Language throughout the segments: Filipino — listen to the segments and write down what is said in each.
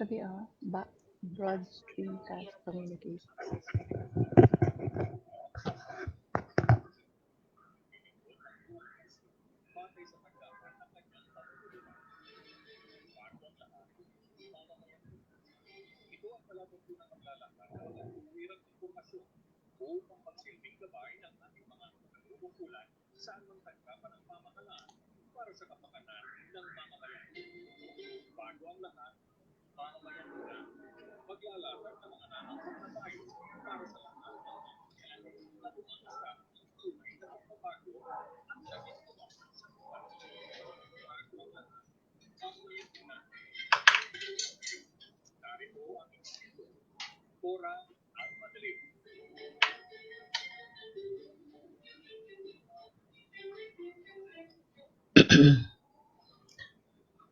Sabi Broad Stream Cast Communicators.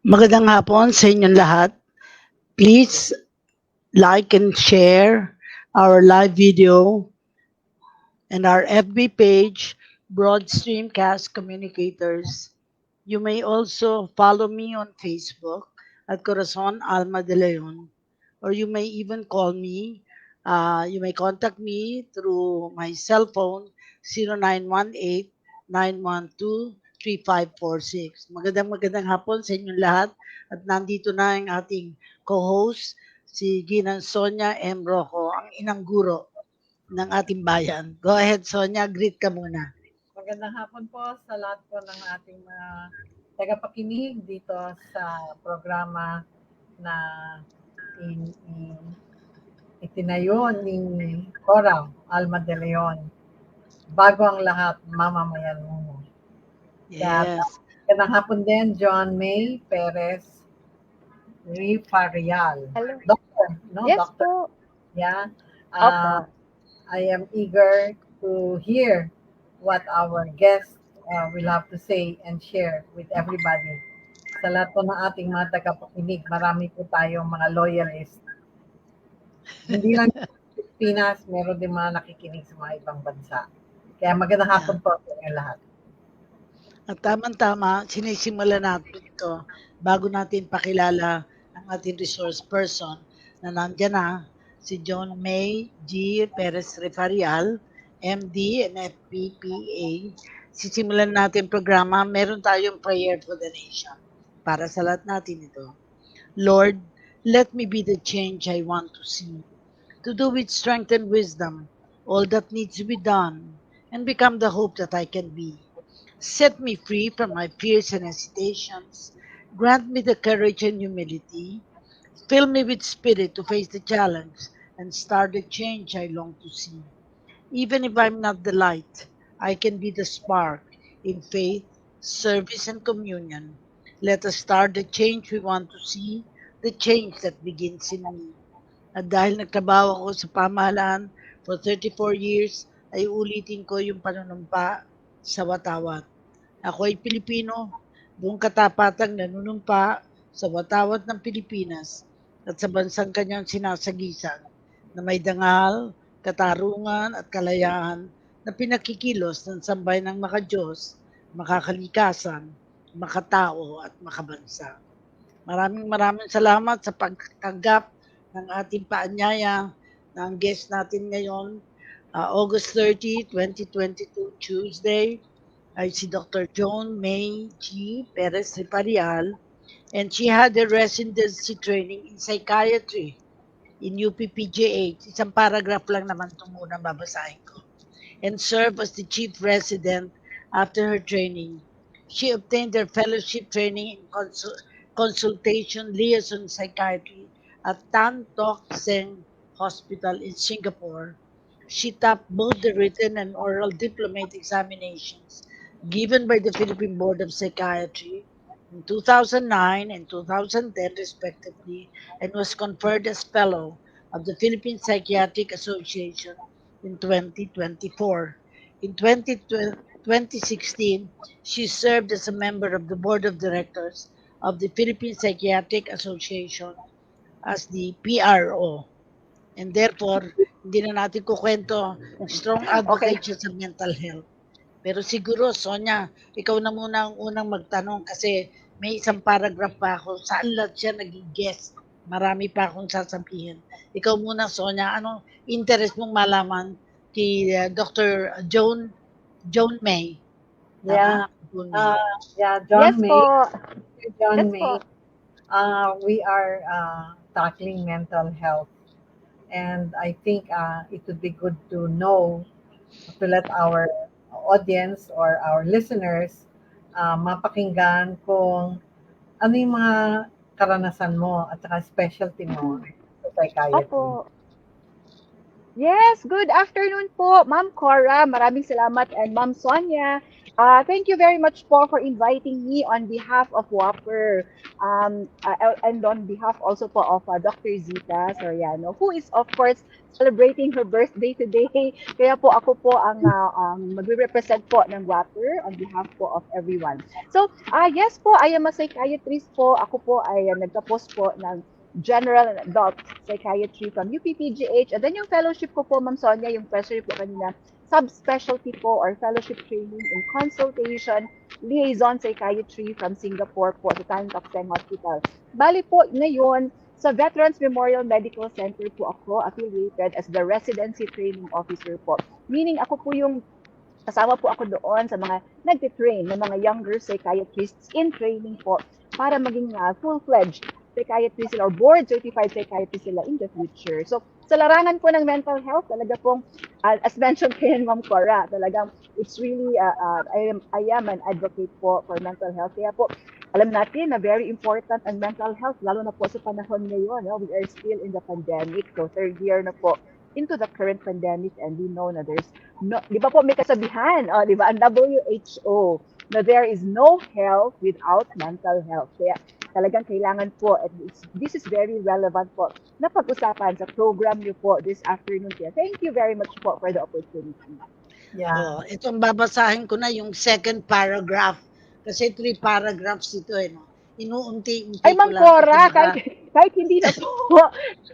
Magandang hapon sa inyong lahat. Please like and share our live video and our FB page, Broad Stream Cast Communicators. You may also follow me on Facebook at Cora Alma De Leon, or you may even call me. You may contact me through my cell phone, 0918-912-3546. Magandang hapon sa inyong lahat at nandito na ang ating co-host, si Ginang Sonia M. Rojo, ang inang guro ng ating bayan. Go ahead, Sonia, greet ka muna. Magandang hapon po sa lahat po ng ating mga tagapakinig dito sa programa na itinayo ni Cora Alma De Leon. Bago ang lahat, mamamayan mo. Yes. Magandang hapon din, John May Perez Rifarial. Hello. Doctor, no? Yes Doctor. po. Yeah. Opo. I am eager to hear what our guest will have to say and share with everybody. Sa lahat po ng ating mga tagapakinig, marami po tayong mga loyalists. Hindi lang sa Pilipinas, meron din mga nakikinig sa mga ibang bansa. Kaya magandang hapon po sa inyo lahat. At tamang-tama, sinisimula natin ito bago natin pakilala ang ating resource person na nandyan na, si John May G. Perez Refarial, MD and FPPA. Sisimulan natin programa, meron tayong prayer for the nation. Para sa lahat natin ito. Lord, let me be the change I want to see. To do with strength and wisdom all that needs to be done and become the hope that I can be. Set me free from my fears and hesitations. Grant me the courage and humility. Fill me with spirit to face the challenge and start the change I long to see. Even if I'm not the light, I can be the spark in faith, service, and communion. Let us start the change we want to see, the change that begins in me. At dahil nagtrabaho ako sa pamahalaan for 34 years, ay ulitin ko yung panunumpa sa watawat. Ako ay Pilipino, buong katapatang nanunumpa sa watawat ng Pilipinas at sa bansang kanyang sinasagisan na may dangal, katarungan at kalayaan na pinakikilos ng sambay ng makadiyos, makakalikasan, makatao at makabansa. Maraming salamat sa pagtanggap ng ating paanyaya na ang guest natin ngayon, August 30, 2022, Tuesday, ay si Dr. John May G. Perez Riparial, and she had a residency training in psychiatry in UPPGH. Isang paragraph lang naman ito muna babasahin ko. And served as the chief resident after her training. She obtained her fellowship training in consultation liaison psychiatry at Tan Tock Seng Hospital in Singapore. She topped both the written and oral diplomate examinations given by the Philippine Board of Psychiatry in 2009 and 2010 respectively, and was conferred as Fellow of the Philippine Psychiatric Association in 2024. In 2016, she served as a member of the Board of Directors of the Philippine Psychiatric Association as the PRO. And therefore, hindi na natin kukwento, strong advocate siya sa mental health. Pero siguro, Sonia, ikaw na muna ang unang magtanong kasi may isang paragraph pa ako. Saan lahat siya naging guest Marami pa akong sasabihin. Ikaw muna, Sonia, anong interest mong malaman kay Dr. Joan May? Tama? Yeah. Joan May. Yeah, Yes John May. po. John Yes May. po. We are tackling mental health, and I think it would be good to know, to let our audience or our listeners mapakinggan kung ano yung mga karanasan mo at saka specialty mo sa psychiatry. Opo. Yes, good afternoon po, Ma'am Cora. Maraming salamat and Ma'am Sonia. Thank you very much po for inviting me on behalf of Whopper and on behalf also po of Dr. Zita Soriano, who is of course celebrating her birthday today. Kaya po ako po ang magre-represent po ng Whopper on behalf po of everyone. So, yes po, I am a psychiatrist po. Ako po ay nagtapos po ng General and Adult Psychiatry from UPPGH. And then yung fellowship ko po, Ma'am Sonia, yung pressure po kanina, subspecialty po or fellowship training in consultation, liaison psychiatry from Singapore po sa Tan Tock Seng Hospital. Bali po, ngayon, sa Veterans Memorial Medical Center po ako affiliated as the residency training officer po. Meaning ako po yung kasama po ako doon sa mga nagtitrain ng mga younger psychiatrists in training po para maging full-fledged psychiatrist sila or board-certified psychiatrist sila in the future. So, sa larangan po ng mental health, talaga pong, as mentioned kay Ma'am Cora, talagang it's really, I am an advocate po for mental health. Kaya po, alam natin na very important ang mental health, lalo na po sa panahon ngayon. No? We are still in the pandemic, so third year na po into the current pandemic, and we know na there's no, di ba po may kasabihan, di ba, ang WHO, na there is no health without mental health. Kaya talagang kailangan po, at this is very relevant po, na pag-usapan sa program niyo po this afternoon. Kaya thank you very much po for the opportunity. Yeah. Itong babasahin ko na yung second paragraph. Kasi 3 paragraphs ito no. Inuunti-unti Ay, ko Ma'am lang. Cora, kahit hindi na po,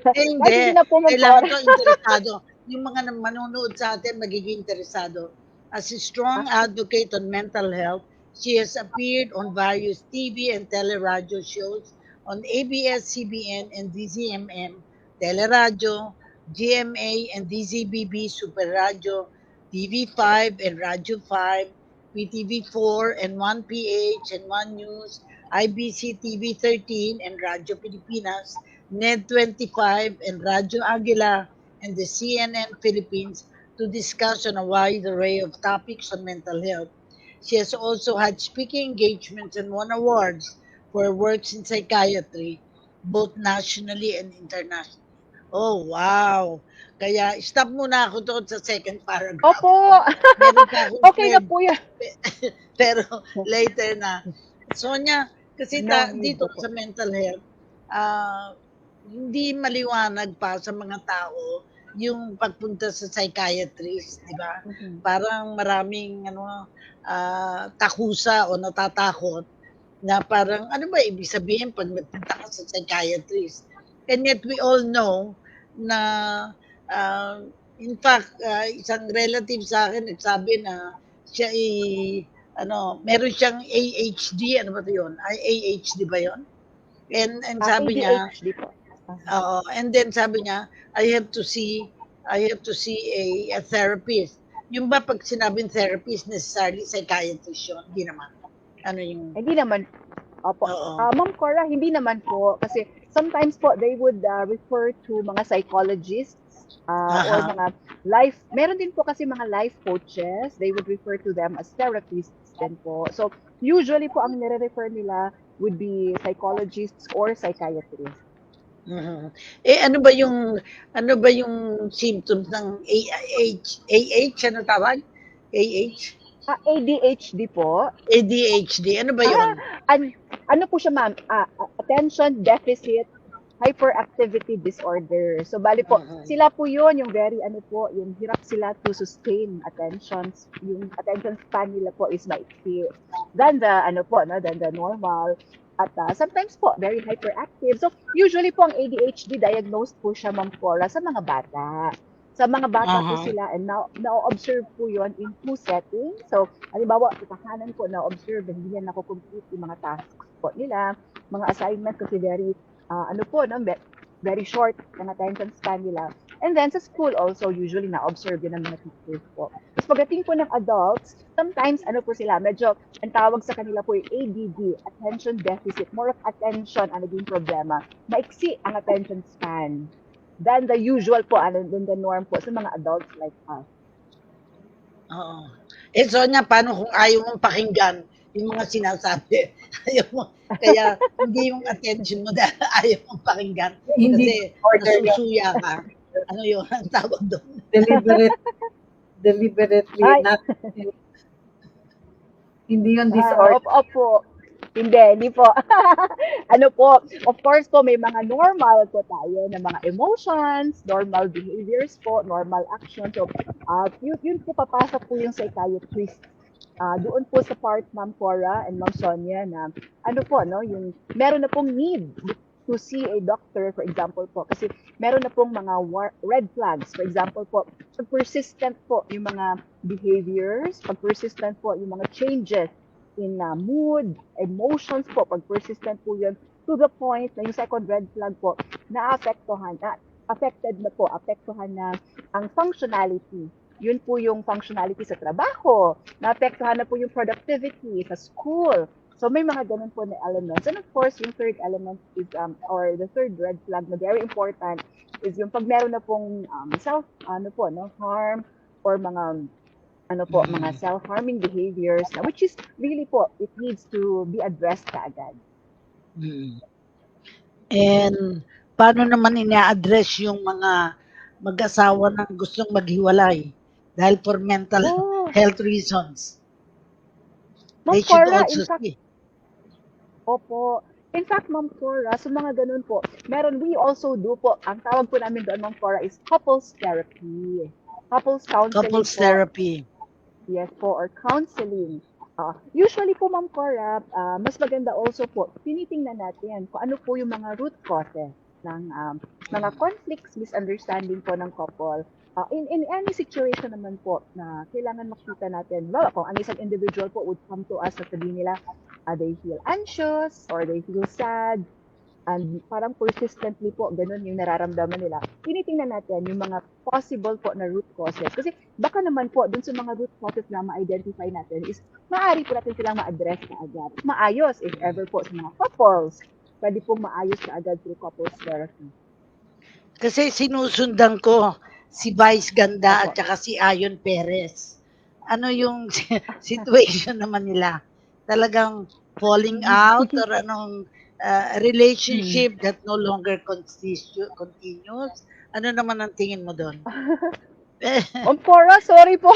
kahit Hindi. hindi na po, Ma'am Kailangan Cora. ko interesado. Yung mga manonood sa atin, magiging interesado. As a strong advocate on mental health, she has appeared on various TV and teleradio shows on ABS-CBN and DZMM, Teleradio, GMA and DZBB Super Radio, TV5 and Radio 5, PTV4 and 1PH and 1 News, IBC TV 13 and Radio Pilipinas, NED 25 and Radio Aguila, and the CNN Philippines to discuss on a wide array of topics on mental health. She has also had speaking engagements and won awards for her works in psychiatry, both nationally and internationally. Oh, wow. Kaya stop muna ako doon sa second paragraph. Opo, Meron pa akong okay na third, po yan. pero later na. Sonia, kasi No need dito po. sa mental health, hindi maliwanag pa sa mga tao yung pagpunta sa psychiatrist, di ba? Mhm. Parang maraming takusa o natatakot na parang ano ba ibig sabihin pag nagpunta ka sa psychiatrist? And yet we all know na uh, in fact isang relative sa akin nagsabi na siya meron siyang AHD, ano ba 'yun? Ay AHD ba 'yon? And sabi niya, ADHD po. and then sabi niya, I have to see a therapist. Yung ba pag sinabing therapist, necessarily psychiatrist yun? Hindi naman. Ano yung, Hindi naman. Opo. oo. Ma'am Cora, hindi naman po. Kasi sometimes po, they would refer to mga psychologists or Aha. mga meron din po kasi mga life coaches. They would refer to them as therapists din po. So, usually po, ang nire-refer nila would be psychologists or psychiatrists. Mhm. Ano ba yung symptoms ng AH ano tawag? AH? ADHD po. ADHD. Ano ba 'yon? Ano po siya, ma'am? Attention Deficit Hyperactivity Disorder. So, bali po, Mhm. sila po yun, yung very, yung hirap sila to sustain attentions. Yung attention span nila po is maiksi than than the normal. At sometimes po, very hyperactive. So, usually po, ang ADHD, diagnosed po siya, Ma'am Cora, sa mga bata. Sa mga bata po Aha. sila, and na-observe po yon in 2 settings. So, halimbawa, sa tahanan po, na-observe, hindi niya nakukomplete yung mga tasks po nila, mga assignment kasi very ano po, no, very short ang attention span nila. And then sa school also, usually na-observe yun ng mga teachers po. Tapos pagdating po ng adults, sometimes ano po sila, medyo ang tawag sa kanila po yung ADD, attention deficit, more of attention ang naging problema. Maiksi ang attention span than the usual po, than the norm po sa mga adults like us. Oo. Sonia, paano kung ayaw mong pakinggan yung mga sinasabi? Ayaw mo, kaya hindi yung attention mo dahil ayaw mong pakinggan Hindi kasi order yun. nasusuya ka. Ano yun ang tawag doon? Deliberately Ay. not. Hindi yun disorder. Opo. Hindi po. Ano po, of course po, may mga normal po tayo na mga emotions, normal behaviors po, normal actions. So, yun po papasok po yung psychiatrist. Doon po sa part, Ma'am Cora and Ma'am Sonia, na ano po, no, yung meron na pong need to see a doctor, for example po, kasi meron na pong mga red flags. For example po, pag persistent po yung mga behaviors, pag persistent po yung mga changes in mood, emotions po, pag persistent po yun, to the point na yung second red flag po, apektuhan na ang functionality. Yun po yung functionality sa trabaho, naapektuhan na po yung productivity sa school. So may mga ganun po na elements. And of course, yung third element is, or the third red flag na very important is yung pag meron na pong harm or mga mga self-harming behaviors, which is really po, it needs to be addressed kaagad. And paano naman ina-address yung mga mag-asawa na gustong maghiwalay dahil for mental health reasons? Ma'am They should Cora, also in fact, see. opo. In fact, Ma'am Cora, sa mga ganun po, we also do po, ang tawag po namin doon, Ma'am Cora, is couples therapy. Couples counseling Couples po. therapy. Yes po, or counseling. Usually po, Ma'am Cora, mas maganda also po, tinitingnan natin kung ano po yung mga root causes ng mga conflicts, misunderstanding po ng couple. In any situation naman po na kailangan makita natin, kung ang isang individual po would come to us at sabihin nila, they feel anxious or they feel sad, and parang persistently po, ganun yung nararamdaman nila. Tinitingnan natin yung mga possible po na root causes. Kasi baka naman po, dun sa mga root causes na ma-identify natin is maaari po natin silang ma-address na agad. Maayos, if ever po sa mga couples, pwede pong maayos na agad through couples therapy. Kasi sinusundan ko si Vice Ganda at saka si Ayon Perez. Ano yung situation naman nila? Talagang falling out or anong relationship that no longer continues? Ano naman ang tingin mo doon? Ma'am Cora, sorry po.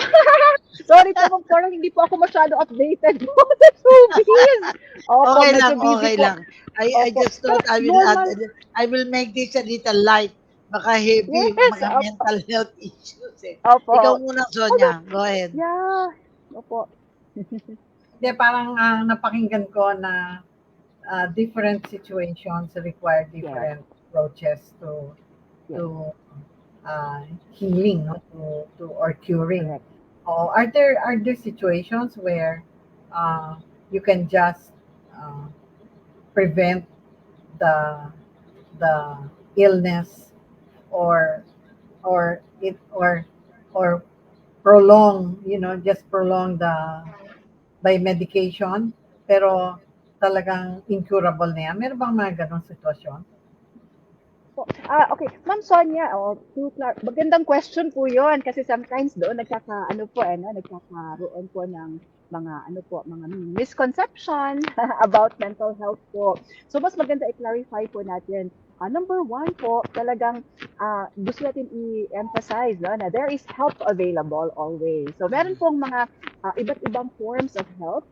Sorry po, Ma'am Cora, hindi po ako masyado updated po sa showbiz. Okay po. lang. I just thought I will make this a little light. Baka heavy mga mental health issues eh. Opo. Ikaw muna, Sonia. Go ahead. Yeah. Opo. Hindi, parang napakinggan ko na different situations require different approaches to healing, no? to or curing. Are there situations where you can just prevent the illness or prolong, just prolong by medication, pero talagang incurable na yan? Meron bang mga ganong sitwasyon? Okay, Ma'am Sonia, magandang question po 'yon kasi sometimes doon nagkakaroon po ng mga misconception about mental health po. So mas maganda i-clarify po natin. Number one po, talagang gusto natin i-emphasize na there is help available always. So meron pong mga iba't ibang forms of help.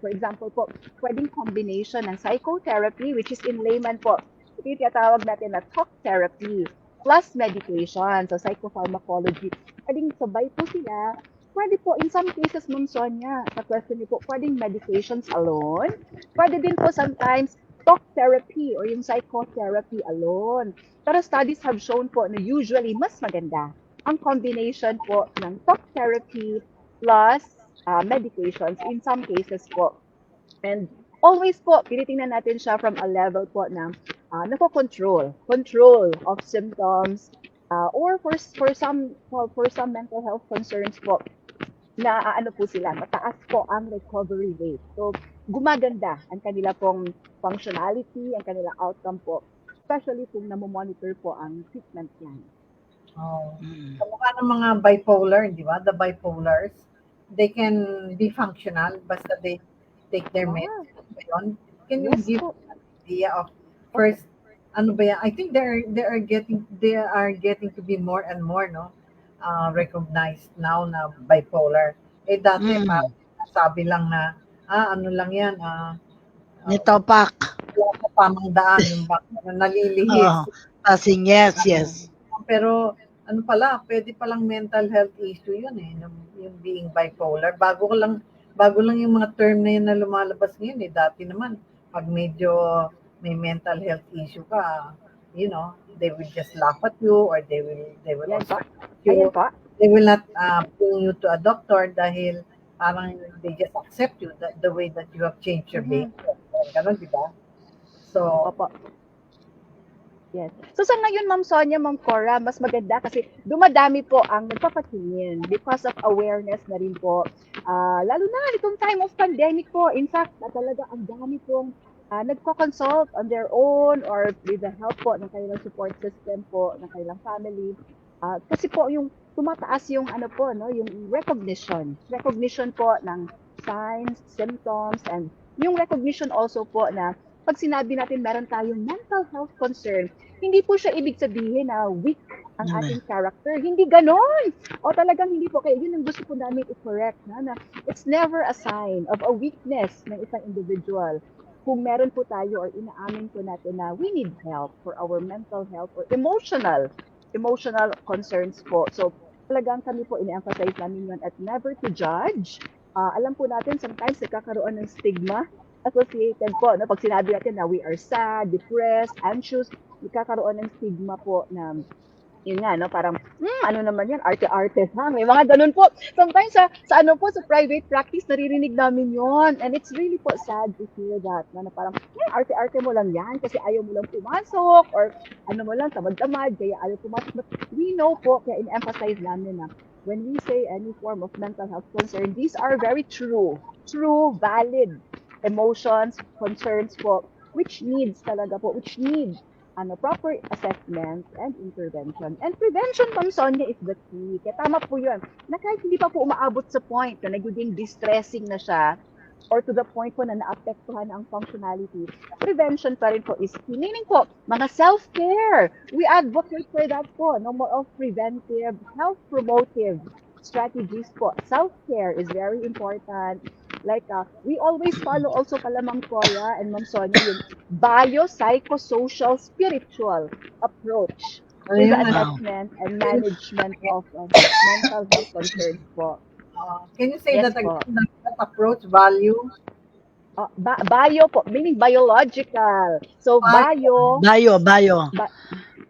For example po, pwedeng combination ng psychotherapy, which is in layman po, ito tinatawag natin na talk therapy plus medication, so psychopharmacology. Pwedeng sabay po sila. Pwede po, in some cases, Ma'am Sonia, sa question niyo po, pwedeng medications alone. Pwede din po sometimes talk therapy or yung psychotherapy alone. Pero studies have shown po na usually mas maganda ang combination po ng talk therapy plus medications in some cases po. And always po, tinitingnan natin siya from a level po ng control of symptoms, or for some mental health concerns po, na ano po sila, mataas po ang recovery rate. So, gumaganda ang kanila pong functionality, ang kanilang outcome po, especially kung namomonitor po ang treatment plan. Oh. Mm. Kamukha ng mga bipolar, di ba? The bipolars, they can be functional basta they take their Ah, medicine. Ba yun? Can you yes give po. an idea of Opo. first, ano ba yan? I think they are getting to be more and more, no? Recognized now na bipolar. Eh dati Mm. parang sabi lang na, ano lang yan, uh, Nitopak. wala sa tamang daan, yung baka Oo. nalilihis. Passing, yes, yes. Pero ano pala, pwede palang mental health issue yun eh, yung being bipolar. Bago lang yung mga term na yun na lumalabas ngayon eh. Dati naman, pag medyo may mental health issue ka, they will just laugh at you or they will Yan also po. hurt you. Ayan po. They will not bring you to a doctor dahil parang they just accept you the way that you have changed your Mhm. behavior. Ganun, di ba? So, Opo. Yes. So sa ngayon, Ma'am Sonia, Ma'am Cora, mas maganda kasi dumadami po ang nagpapatingin because of awareness na rin po. Lalo na itong time of pandemic po. In fact, talaga ang dami pong nagko-consult on their own or with the help po ng kanilang support system po, ng kanilang family. Kasi po yung tumataas yung ano po, no, yung recognition po ng signs, symptoms, and yung recognition also po na pag sinabi natin meron tayong mental health concern, hindi po siya ibig sabihin na weak ang Ano ating character. Hindi ganon. O talagang hindi po. Kaya yun ang gusto po namin i-correct. Na it's never a sign of a weakness ng isang individual. Kung meron po tayo or inaamin po natin na we need help for our mental health or emotional concerns po. So talagang kami po ina-emphasize namin yun at never to judge. Alam po natin sometimes nagkakaroon ng stigma associated po, no? Pag sinabi natin na we are sad, depressed, anxious, nagkakaroon ng stigma po na yun nga, no, parang, ano naman yan, arte-arte ha, may mga ganun po. Sometimes sa po, sa private practice, naririnig namin yon. And it's really po sad to hear that, na parang, arte-arte mo lang yan, kasi ayaw mo lang pumasok, or ano mo lang, tamad-tamad, kaya ayaw pumasok. But we know po, kaya in-emphasize namin na, when we say any form of mental health concern, these are very true, valid emotions, concerns po, which needs proper assessment and intervention. And prevention, Ma'am Sonia, is the key. Kaya tama po yun. Na kahit hindi pa po umaabot sa point na nagiging distressing na siya, or to the point po na naapektuhan ang functionality, prevention pa rin po is key. Meaning po, mga self-care. We advocate for that po. No more of preventive, health-promotive strategies po. Self-care is very important. Like, we always follow also pala Ma'am Cora and Ma'am Sonia yung biopsychosocial spiritual approach ano in the yun? Wow. assessment and management of mental health concerns po. Can you say Yes that again? po. That approach, value? Bio po, meaning biological. So, bio, Bio.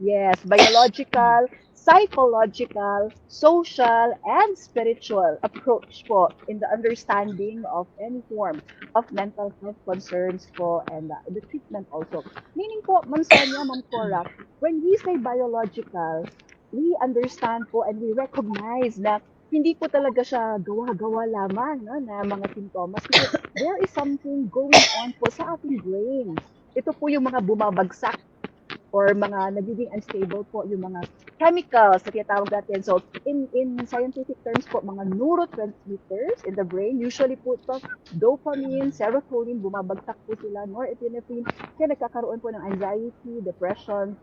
yes, biological, psychological, social, and spiritual approach po in the understanding of any form of mental health concerns po and the treatment also. Meaning po, Ma'am Sonia, Ma'am Cora, when we say biological, we understand po and we recognize na hindi po talaga siya gawa-gawa lamang, no, na mga sintomas. Kasi there is something going on po sa ating brain. Ito po yung mga bumabagsak or mga nagiging unstable po yung mga chemicals na tinatawag natin. So, in scientific terms po, mga neurotransmitters in the brain, usually po ito, dopamine, serotonin, bumabagsak po sila, norepinephrine, kaya nagkakaroon po ng anxiety, depression,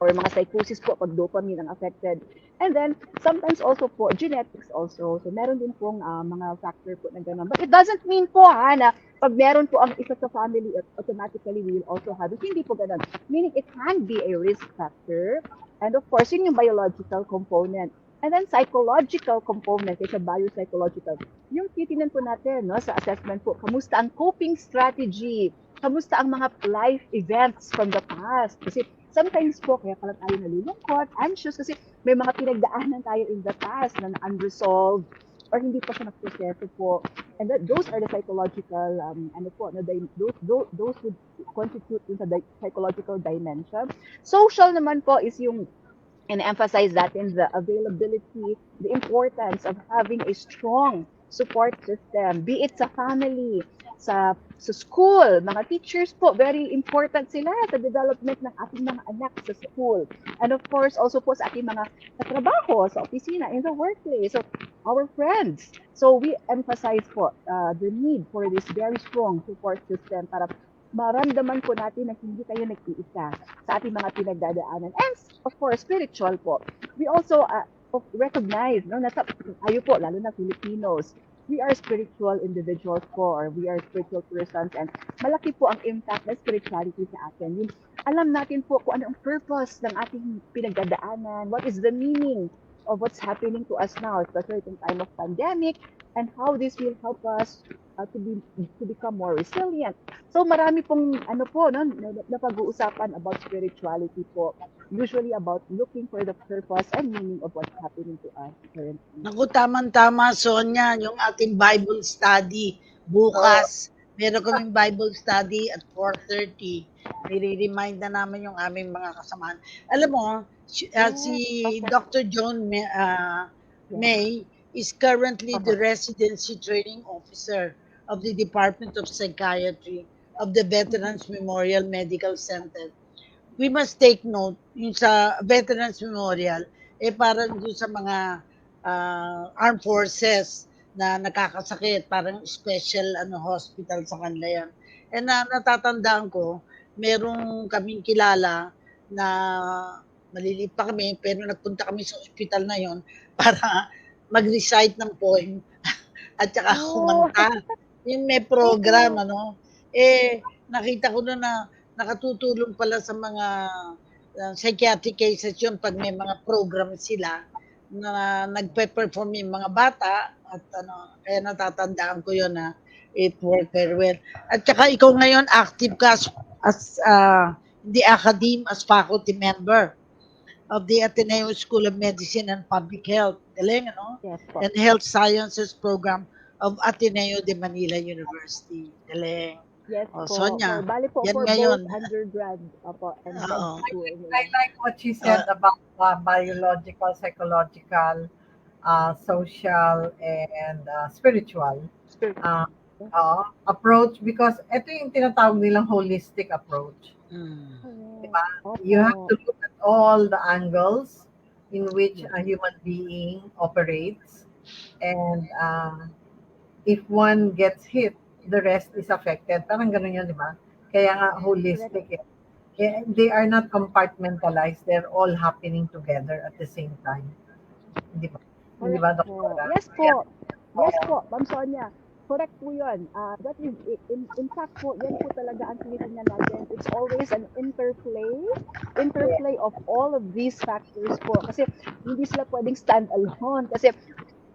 or mga psychosis po pag dopamine ang affected. And then, sometimes also po, genetics also. So, meron din pong mga factor po na gano'n. But it doesn't mean po na pag meron po ang isa sa family, automatically we will also have it. Hindi po gano'n. Meaning, it can be a risk factor. And of course, yun yung biological component. And then, psychological component, kaysa biopsychological. Yung titignan po natin no, sa assessment po, kamusta ang coping strategy? Kamusta ang mga life events from the past? Kasi sometimes po, kaya pala tayo nalulungkot, anxious, kasi may mga pinagdaanan tayo in the past na unresolved or hindi pa siya nagproseso po. And those are the psychological, ano po, no, those would constitute yung sa psychological dimension. Social naman po is yung and emphasize that in the availability, the importance of having a strong support system, be it sa family, sa school, mga teachers po, very important sila sa development ng ating mga anak sa school. And of course, also po sa ating mga katrabaho, sa opisina, in the workplace, so our friends. So we emphasize po the need for this very strong support system para maramdaman po natin na hindi kayo nag-iisa sa ating mga pinagdadaanan. And of course, spiritual po. We also recognize, no, na tayo po, lalo na Filipinos, we are spiritual individuals po, or we are spiritual persons, and malaki po ang impact ng spirituality sa atin. Yung, alam natin po kung ano ang purpose ng ating pinagdadaanan, what is the meaning of what's happening to us now, especially in time of pandemic, and how this will help us to become more resilient. So marami pong ano po no, na pag-uusapan about spirituality po. Usually about looking for the purpose and meaning of what's happening to us currently. Naku, tamang-tama, Sonia, yung ating Bible study bukas. Meron kaming Bible study at 4:30. Nire-remind na namin yung aming mga kasamahan. Alam mo, si Okay. Dr. John May is currently the residency training officer of the Department of Psychiatry of the Veterans Memorial Medical Center. We must take note, yung sa Veterans Memorial, parang doon sa mga armed forces na nakakasakit, parang special hospital sa kanila yan. And natatandaan ko, merong kaming kilala na maliliit pa kami, pero nagpunta kami sa hospital na yon para mag-recite ng poem at saka kumanta. Yung may program, nakita ko na nakatutulong pala sa mga psychiatric cases yun pag may mga program sila na nagpe-perform yung mga bata at kaya natatandaan ko yun na it worked very well. At saka ikaw ngayon active ka as the academe as faculty member of the Ateneo School of Medicine and Public Health. Galing, Yes po. And Health Sciences Program of Ateneo de Manila University. Galing. Yes po. Sonia, Bali po yan for ngayon. both undergrad and med school. I like what she said about biological, psychological, social, and spiritual approach, because ito yung tinatawag nilang holistic approach. Diba? You have to look at all the angles in which a human being operates, and if one gets hit, the rest is affected. Parang ganun yun, di ba? Kaya nga holistic. They are not compartmentalized. They're all happening together at the same time. Di ba? Di ba, Dr. Yes po. Yes po, Ma'am Sonia. Correct po yun. That is, in fact po, yan po talaga ang tinitingnan natin. It's always an interplay of all of these factors po. Kasi hindi sila pwedeng stand alone. Kasi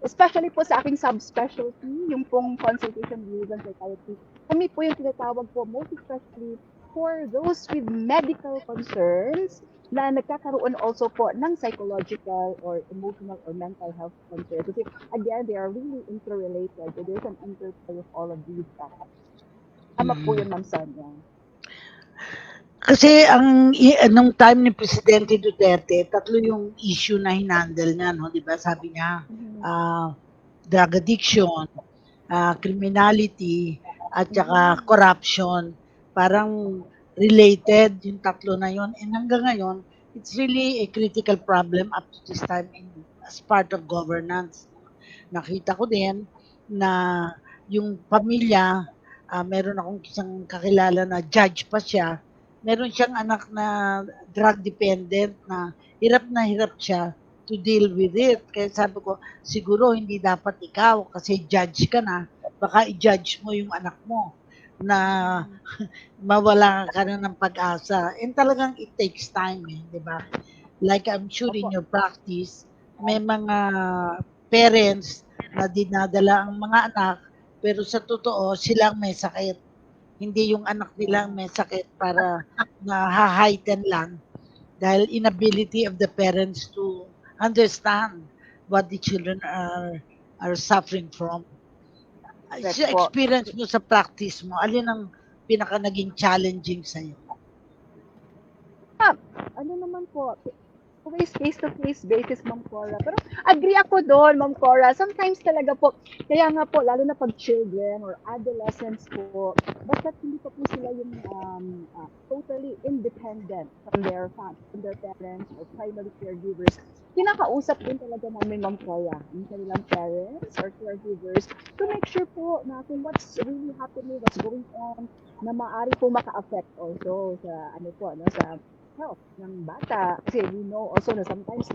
especially po sa aking subspecialty, yung pong consultation views and psychiatry, kami po yung tinatawag po, most especially for those with medical concerns na nagkakaroon also po ng psychological or emotional or mental health concerns. Kasi again, they are really interrelated. So there's an interplay of all of these factors. Tama po yun, Ma'am Sonia. Kasi nung time ni Presidente Duterte, tatlo yung issue na hinandle niya, no? Di ba? Sabi niya, drug addiction, criminality, at saka corruption. Parang related yung tatlo na yun. And hanggang ngayon, it's really a critical problem up to this time as part of governance. Nakita ko din na yung pamilya, meron akong isang kakilala na judge pa siya, meron siyang anak na drug dependent na hirap siya to deal with it. Kaya sabi ko, siguro hindi dapat ikaw kasi judge ka na, baka i-judge mo yung anak mo na mawala ka na ng pag-asa. And talagang it takes time, di ba? Like I'm sure in your practice, may mga parents na dinadala ang mga anak, pero sa totoo, silang may sakit. Hindi yung anak nilang may sakit para na-heighten lang dahil inability of the parents to understand what the children are are suffering from. Correct Sa po. experience mo sa practice mo, alin ang pinaka naging challenging sa'yo? Ano naman po, always face-to-face basis, Ma'am Cora. Pero agree ako doon, Ma'am Cora. Sometimes talaga po, kaya nga po, lalo na pag children or adolescents po, basta hindi pa po sila yung totally independent from their parents or primary caregivers, kinakausap din talaga namin, Ma'am Cora, yung kanilang parents or caregivers to make sure po na kung what's really happening, what's going on, na maaari po maka-affect also sa ano po, no, sa health ng bata. Kasi we know also na sometimes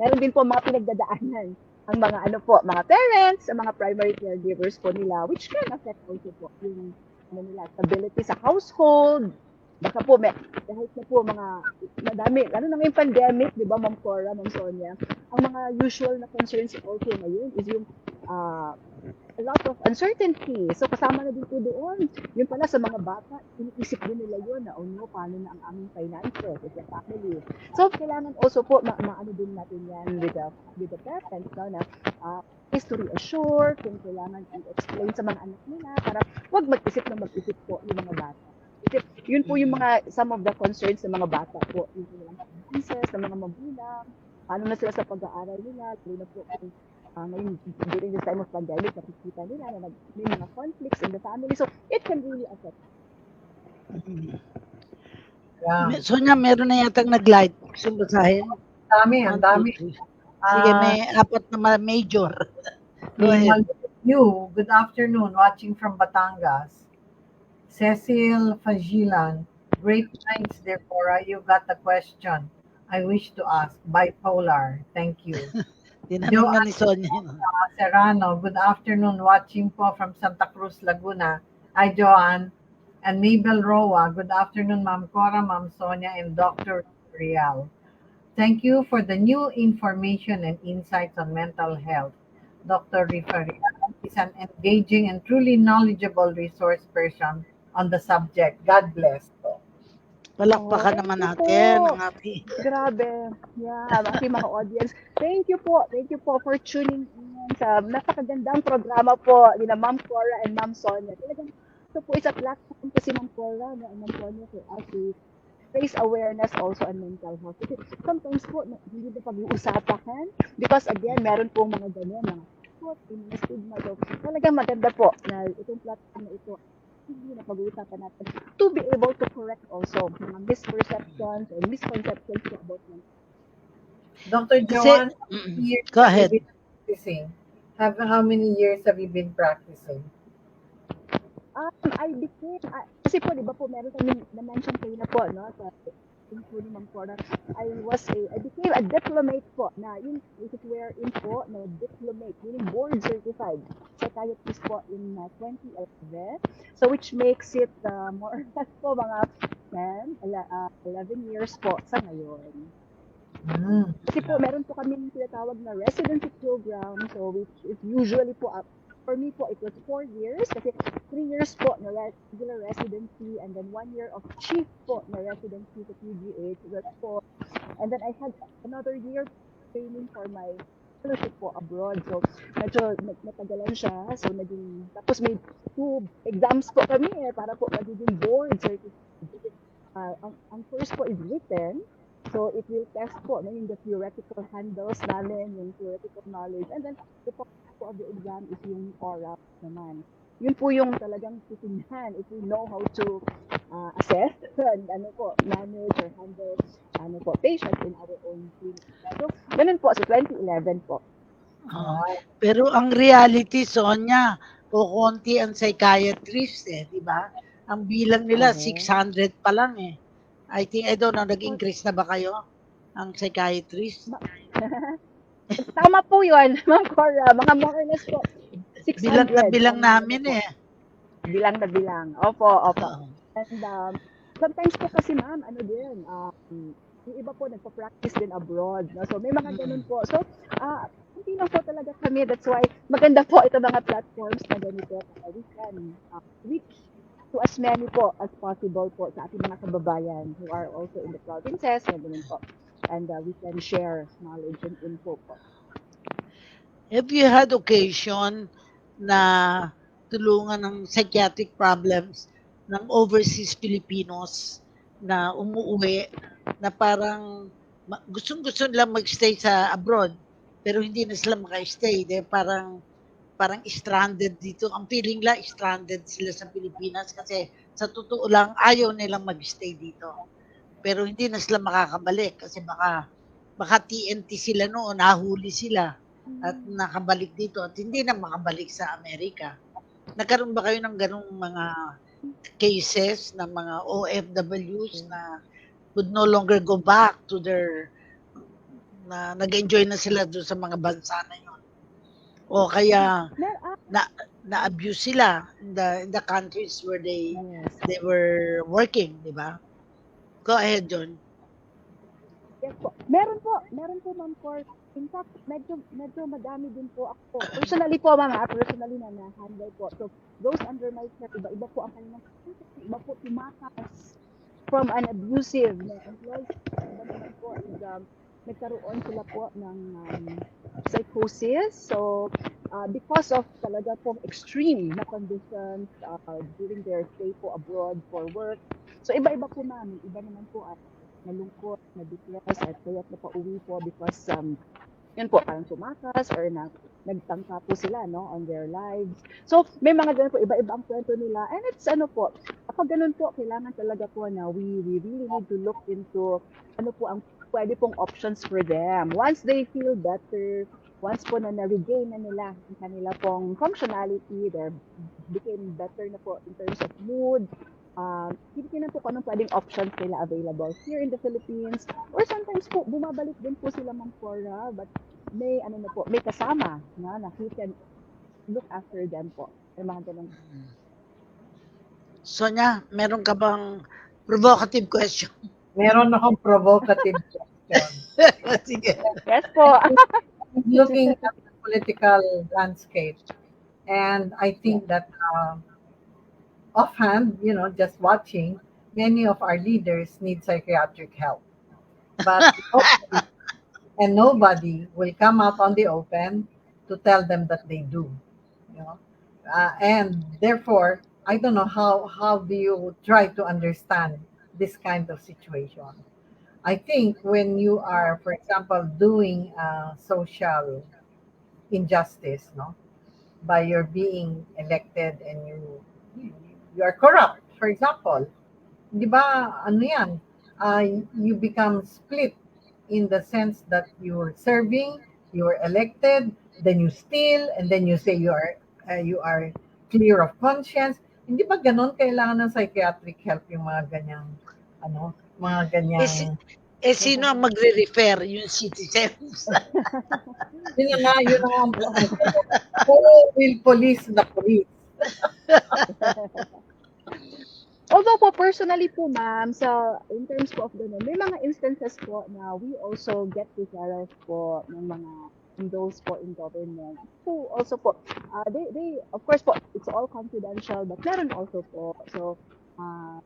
meron din po mga pinagdadaanan ang mga ano po, mga parents, ang mga primary caregivers po nila, which can affect also po yung ano nila, stability sa household. Baka po, kahit na po mga, madami, lalo na ngayong pandemic, di ba, Ma'am Cora, Ma'am Sonia, ang mga usual na concerns also ngayon is yung uh, a lot of uncertainty. So kasama na din po doon. Yun pala sa mga bata, iniisip din nila yun na, oh no, paano na ang aming finances as a family. So kailangan also po, maano din natin yan with the parents, no, na is to reassure, kung kailangan i-explain sa mga anak nila, para huwag mag-isip na mag-isip po yung mga bata. Kasi yun po yung some of the concerns ng mga bata po, yung kanilang finances, ng mga magulang, paano na sila sa pag-aaral nila, lalo na po kung ngayon, during this time of pandemic, nakikita nila na may mga conflicts in the family. So, it can really affect. Yeah. Sonia, meron na yatang nag-light. Gusto mo basahin? Ang dami. Sige, may apat na major. Go May ahead. you, good afternoon, watching from Batangas. Cecil Fagilan, great minds, dear Cora. You got a question I wish to ask. Bipolar. Thank you. Tinanong na ni Sonia. Serrano, good afternoon, watching po from Santa Cruz, Laguna. Hi, Joanne. And Mabel Roa, good afternoon, Ma'am Cora, Ma'am Sonia, and Dr. Rial. Thank you for the new information and insights on mental health. Dr. Rial is an engaging and truly knowledgeable resource person on the subject. God bless. Palakpakan Thank naman you natin po. ang ating Grabe. Yeah, aking mga audience. Thank you po. Thank you po for tuning in sa napakagandang programa po ni na Ma'am Cora and Ma'am Sonia. Talagang ito po is a platform kasi Ma'am Cora and Ma'am Sonia for us to raise awareness also on mental health. Kasi sometimes po, hindi na pag-uusapahan because again, meron pong mga ganyan, mga takot, mga stigma. So, talagang maganda po na itong platform na ito hindi na pag-uusapan natin to be able to correct also mga misperceptions or misconceptions about mental health. Dr. Kasi, Joanne, how many years go have you ahead. been practicing? How many years have you been practicing? I became, kasi po, di ba po, meron kami na-mention kayo na po, no, sa info ni Ma'am Cora, I became a diplomate po, na yun, is it wherein po, no, diplomate, meaning board certified psychiatrist po in 2011, so which makes it more or less po, mga 11 years po sa ngayon. Kasi po, meron po kami tinatawag na residency program, so which is usually po, for me po, it was 4 years, kasi 3 years po na regular residency, and then 1 year of chief po na residency sa PGH, that's po, and then I had another year training for my fellowship po abroad, so medyo natagalan siya, so tapos may 2 exams po kami para po magiging board certificate. Ang first po is written, so it will test po yung the theoretical handles namin, yung theoretical knowledge, and then the part po of the exam is yung oral naman. Yun po yung talagang titingnan if we know how to assess and manage or handle patients in our own clinic. So, ganun po, sa 2011 po. Pero ang reality, Sonia, kukunti ang psychiatrist di ba? Ang bilang nila, 600 pa lang I don't know, nag-increase na ba kayo? Ang psychiatrist? Tama po yun, Ma'am Cora. Mga more or less po, 600. Bilang namin Bilang na bilang. Opo. And sometimes po kasi ma'am, yung iba po nagpa-practice din abroad. No? So may mga ganun po. So, hindi lang po talaga kami. That's why maganda po ito mga platforms na ganito. We can reach to as many po as possible po sa ating mga kababayan who are also in the provinces. Ganun po. And we can share knowledge and info po. Have you had occasion na tulungan ng psychiatric problems ng overseas Filipinos na umuuwi na parang gustong-gusto nilang mag-stay sa abroad pero hindi na sila maka-stay dahil parang stranded dito. Ang feeling la stranded sila sa Pilipinas kasi sa totoo lang ayaw nilang mag-stay dito. Pero hindi na sila makakabalik kasi baka TNT sila noon, nahuli sila at nakabalik dito at hindi na makabalik sa Amerika. Nagkaroon ba kayo ng ganung mga cases ng mga OFWs na would no longer go back to their na nag-enjoy na sila doon sa mga bansa na yun? O kaya na-abuse sila in the countries where they were working, di ba? Go ahead, John. Yes po. Meron po, Ma'am Cor. In fact, medyo madami din po ako. Personally po, Ma'am, personally na-handle po. So, those under my care, iba po ang kanilang, iba po tumakas from an abusive na employee. Iba naman po, nagkaroon sila po ng psychosis. So, because of talaga pong extreme na conditions during their stay po abroad for work. So, iba-iba po, Ma'am. Iba naman po at nalungkot, na-depress, at kaya na pauwi po because yun po, parang tumakas or nagtangka po sila on their lives. So, may mga ganun po, iba-iba ang kwento nila. And it's po, kapag ganun po, kailangan talaga po na we really need to look into po ang pwede pong options for them. Once they feel better, once po na-regain na nila ang kanila pong functionality, they became better na po in terms of mood, titignan po kung anong pwedeng options nila available here in the Philippines. Or sometimes po, bumabalik din po sila, Ma'am Cora, but may may kasama na who can look after them po. May mga ganun. Sonia, meron ka bang provocative question? Meron akong provocative question. Sige. Yes po. Looking at the political landscape, and I think that offhand, just watching, many of our leaders need psychiatric help. But nobody will come out on the open to tell them that they do. And therefore, I don't know how do you try to understand this kind of situation. I think when you are, for example, doing social injustice, by your being elected and you are corrupt, for example, di ba, you become split in the sense that you're serving, you're elected, then you steal, and then you say you are clear of conscience. Hindi ba ganon kailangan ng psychiatric help yung mga ganyang, mga ganyang... Sino ang magre-refer? Yung citizens? Yun na ang who will police the police? Although po, personally po, Ma'am, in terms po of may mga instances po na we also get referrals po ng mga those po in government. So, also po, they, of course po, it's all confidential, but meron also po. So,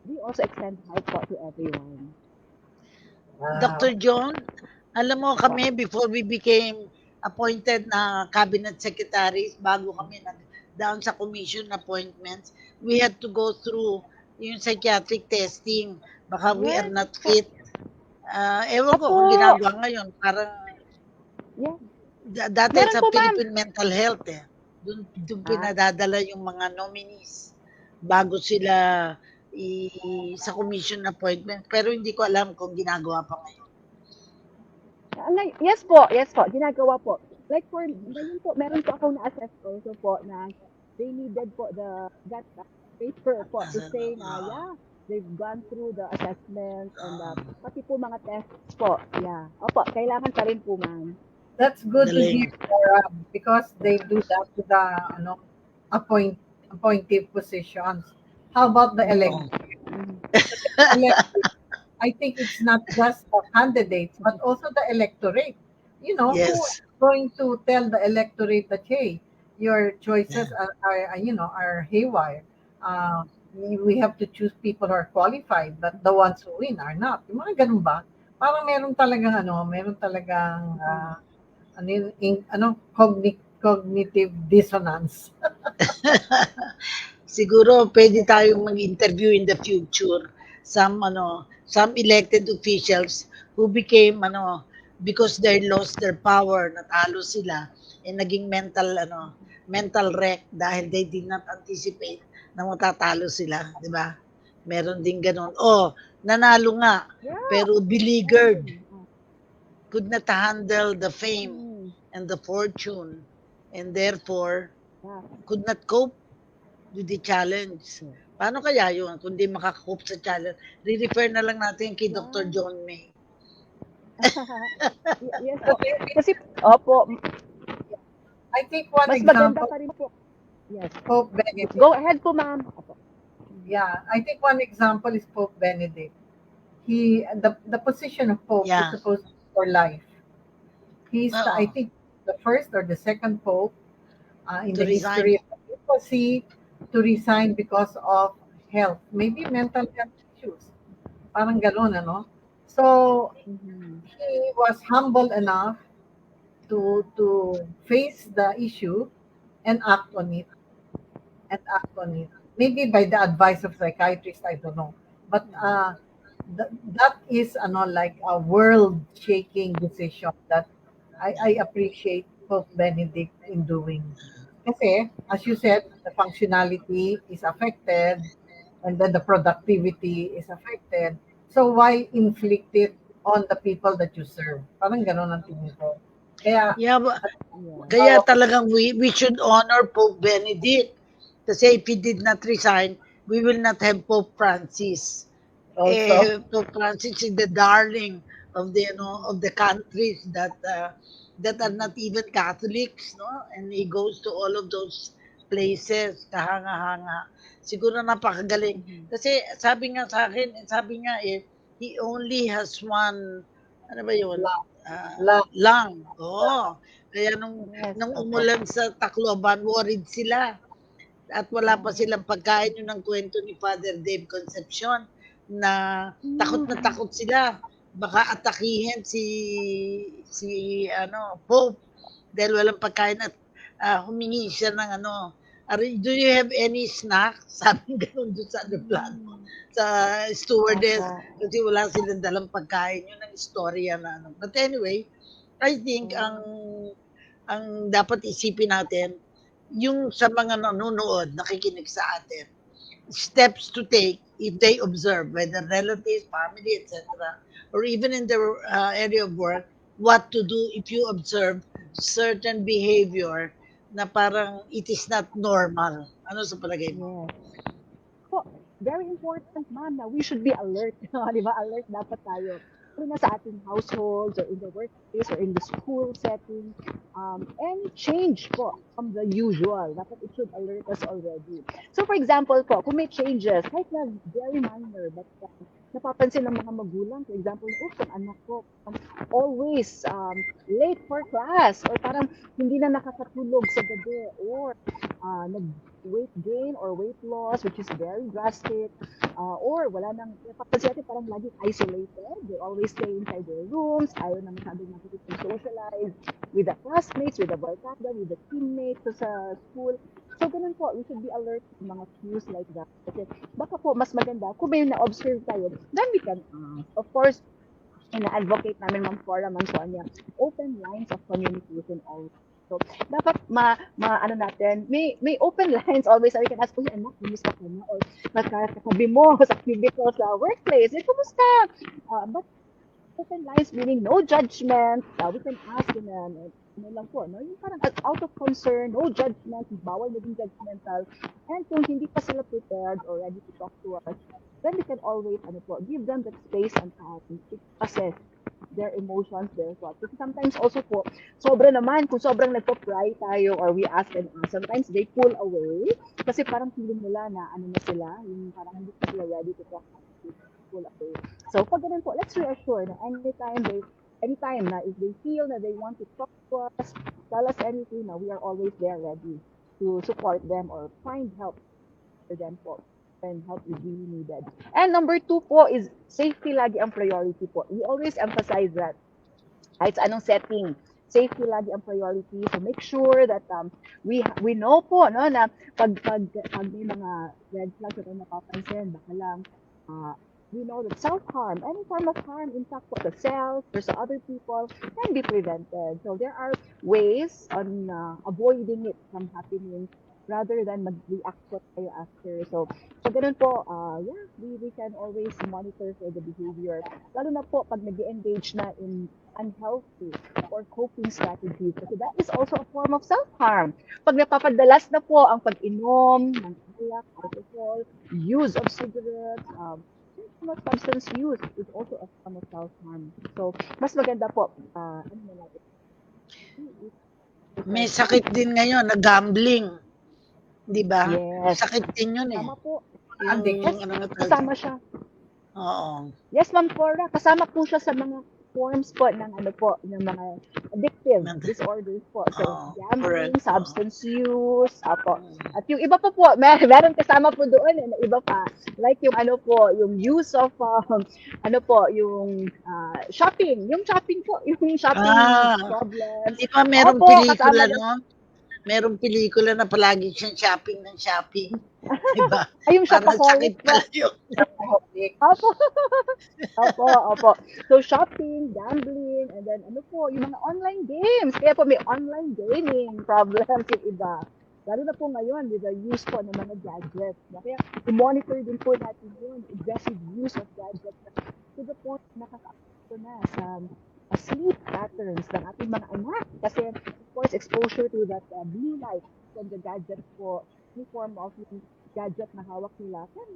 we also extend help po to everyone. Dr. John, alam mo kami, before we became appointed na cabinet secretaries, bago kami down sa commission appointments, we had to go through yung psychiatric testing. Baka we are not fit. Ewan ko kung ginagawa ngayon. Parang, dati sa Philippine Mental Health, doon pinadadala yung mga nominees bago sila sa commission appointment. Pero hindi ko alam kung ginagawa pa ngayon. Yes po, ginagawa po. Like for ngayon po, meron po akong na-assess also po na they needed po that paper po to say na they've gone through the assessments and pati po mga tests po. Yeah. Opo, kailangan pa rin po, ma'am. That's good to hear, because they do that to the appointive positions. How about the elected? I think it's not just the candidates, but also the electorate. Who is going to tell the electorate that, hey, your choices are haywire. We have to choose people who are qualified, but the ones who win are not. Yung mga ganun ba? Parang meron talagang cognitive dissonance. Siguro pwede tayong mag-interview in the future some elected officials who became because they lost their power, natalo sila, naging mental wreck dahil they did not anticipate na matatalo sila, 'di ba? Meron din gano'n. Oh, nanalo nga Yeah, pero beleaguered, meron. could not handle the fame Mm, and the fortune, and therefore yeah. could not cope with the challenge. Yeah. Paano kaya yun kung di makakope sa challenge? Re-refer na lang natin kay Dr. Yeah. John May. Yes But po. Kasi, opo, I think one mas maganda example, pa rin po. Yes. Pope Benedict. Go ahead po, ma'am. Opo. Yeah, I think one example is Pope Benedict. The position of Pope is Yeah. supposed to be for life. I Oo. think, the first or the second Pope in To the resign. history of the papacy to resign because of health, maybe mental health issues. Parang gano'n, ano? So, Mhm. he was humble enough to face the issue and act on it maybe by the advice of psychiatrist, I don't know, but that is like a world shaking decision that I appreciate Pope Benedict in doing. Kasi as you said, the functionality is affected, and then the productivity is affected, so why inflict it on the people that you serve? Parang ganon ang tingin ko. Kaya Yeah, Yeah. kaya talagang we should honor Pope Benedict. Kasi if he did not resign, we will not have Pope Francis. also, Pope Francis is the darling of the countries that are not even Catholics, no? And he goes to all of those places, kahanga-hanga. Siguro napakagaling. Mhm. Kasi sabi nga he only has one, ano ba yun? lang, Ah, lang, lang. Oo. Kaya Yes, nung opo. umulan sa Tacloban, worried sila. At wala pa Yeah. silang pagkain, yun ang kwento ni Father Dave Concepcion na Mm. takot sila. Baka atakihin si Pope dahil walang pagkain at humingi siya ng do you have any snack? Sabi ganun doon sa aeroplano, Mm. sa stewardess, Opo. kasi wala silang dalang pagkain. Yun ang istorya na But anyway, I think Oh. ang dapat isipin natin, yung sa mga nanonood, nakikinig sa atin, steps to take if they observe, whether relatives, family, etc., or even in their area of work, what to do if you observe certain behavior na parang it is not normal. Ano sa palagay mo? Yes. Po, very important, ma'am, na we should be alert. Di ba? Alert dapat tayo. Lalo na sa ating households or in the workplace or in the school setting. Any change po from the usual, dapat it should alert us already. So for example po, kung may changes, kahit na very minor, but napapansin ng mga magulang, for example, ang anak ko always late for class or parang hindi na nakakatulog sa gabi or nag-weight gain or weight loss which is very drastic or wala nang napapansin natin parang lagi isolated, they always stay inside their rooms, ayaw na masyadong makikipag-socialize with the classmates, with the barkada, with the teammates sa school. So, ganun po, we should be alert sa mga cues like that. Kasi baka po mas maganda kung may na-observe tayo, then we can, of course, ina-advocate namin, Ma'am Cora, Ma'am Sonia, open lines of communication always. So, dapat ano natin, may open lines always. So, we can ask, uy, anak, kumusta ka na? Or magkatabi mo sa cubicle sa workplace, kumusta? But open lines meaning no judgment. We can ask in ano lang po, no? Yung parang out of concern, no judgment, bawal maging judgmental. And kung hindi pa sila prepared or ready to talk to us, then we can always, ano po, give them that space and time to assess their emotions, their thoughts. Kasi sometimes also po, sobra naman, kung sobrang nagpo-pry tayo or we ask and ask, sometimes they pull away kasi parang feeling nila na ano na sila, yung parang hindi pa sila ready to talk, pull away. So, pag ganun po, let's reassure na anytime na if they feel that they want to talk to us, tell us anything, na we are always there ready to support them or find help for them po when help is really needed. And number two po is safety lagi ang priority po. We always emphasize that kahit sa anong setting, safety lagi ang priority. So make sure that we know po no na pag may mga red flags na tayo napapansin, baka lang uh, we know that self-harm, any form of harm, in fact, for the self or sa other people, can be prevented. So there are ways on avoiding it from happening rather than mag-react po tayo after. So ganun po, yeah, we can always monitor for the behavior. Lalo na po pag nag-engage na in unhealthy or coping strategies. Kasi that is also a form of self-harm. Pag napapadalas na po ang pag-inom ng alak, alcohol, use of cigarettes, substance use is also a form of self-harm. So, mas maganda po, ano na natin, May sakit din ngayon na gambling. Di ba? yes, Sakit din yun eh. tama po. Yung, Addiction. Yes, ano nga tawag? kasama siya. Oo. Yes, Ma'am Cora, kasama po siya sa mga forms po ng ano po, ng mga addictive disorders po. So, Oo, gambling, correct. substance use, apo. At yung iba pa po, meron kasama po doon na iba pa. Like yung ano po, yung use of, ano po, yung shopping. Yung shopping po, yung shopping problems. Di ba merong Opo, pelikula kasama din. no? Merong pelikula na palagi siyang shopping ng shopping. Di ba? Ay, yung Parang sakit shopaholic po. pala yun. Opo. Opo. So, shopping, gambling, and then ano po, yung mga online games. Kaya po may online gaming problems yung iba. Lalo na po ngayon with the use po ng mga gadgets. Kaya i-monitor din po natin yun, aggressive use of gadgets. To the point na nakaka-apekto na sa sleep patterns ng ating mga anak. Kasi, of course, exposure to that blue light from the gadget po, any form of yung gadget na hawak nila can